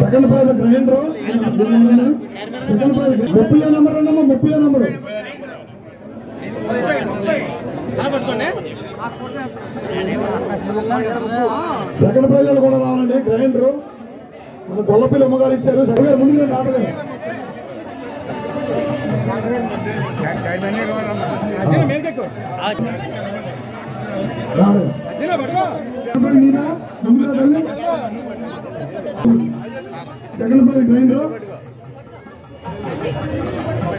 Second prize grinder, second prize 30 number అన్నమ్మా, 30 నెంబర్ second prize కూడా రావాలండి. గ్రైండర్ మన గొల్లపల్లి అమ్మగారు ఇచ్చారు. సరిగా ముందు ఆటగారు second prize grinder.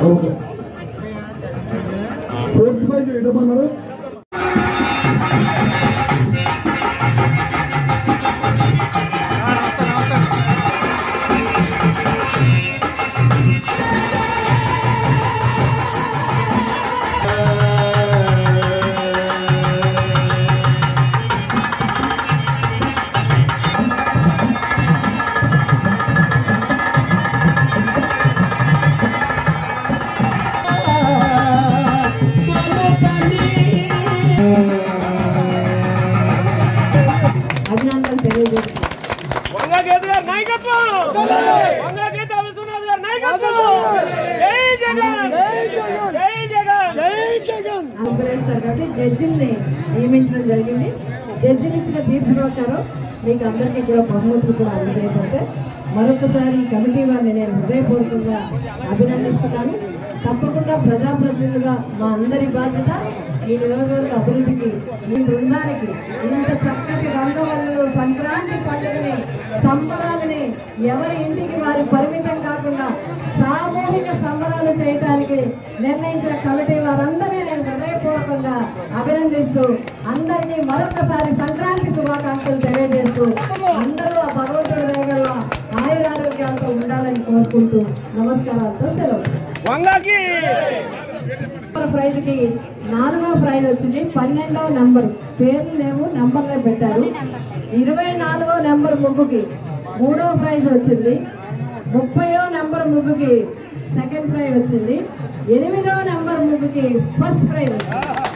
Okay, fourth prize ఇవ్వమన్నారు. అభినందనలు తెలియజేస్తున్నాను. అనుకూలిస్తారు కాబట్టి జడ్జిల్ని నియమించడం జరిగింది. జడ్జిలు ఇచ్చిన తీర్పు ప్రకారం మీకు అందరికీ కూడా బహుమతులు కూడా అందజేయబడితే మరొకసారి ఈ కమిటీ వారిని నేను హృదయపూర్వకంగా అభినందిస్తున్నాను. తప్పకుండా ప్రజాప్రతినిధులుగా మా అందరి బాధ్యత ఈ నియోజకవర్గ అభివృద్ధికి, మీ బృందానికి ఇంత చక్కటి రంగవల్లు సంక్రాంతి పండుగని, సంబరాలని ఎవరి ఇంటికి వారి పరిమితం కాకుండా సామూహిక సంబరాలు చేయడానికి నిర్ణయించిన కమిటీ వారందరినీ నేను హృదయపూర్వకంగా అభినందిస్తూ అందరినీ మరొకసారి సంక్రాంతి శుభాకాంక్షలు తెలియజేస్తూ అందరూ ఆ భగవంతుడి దయగల ఆయురారోగ్యాలతో ఉండాలని కోరుకుంటూ నమస్కారాలతో సెలవు. ప్రైజ్ కి 4వ ప్రైజ్ వచ్చింది. 12వ నంబర్, పేర్లు లేవు, నంబర్లే పెట్టారు. 24వ నెంబర్ ముగ్గుకి 3వ ప్రైజ్ వచ్చింది. 30వ నెంబర్ ముగ్గుకి సెకండ్ ప్రైజ్ వచ్చింది. 8వ నెంబర్ ముగ్గుకి ఫస్ట్ ప్రైజ్ వచ్చింది.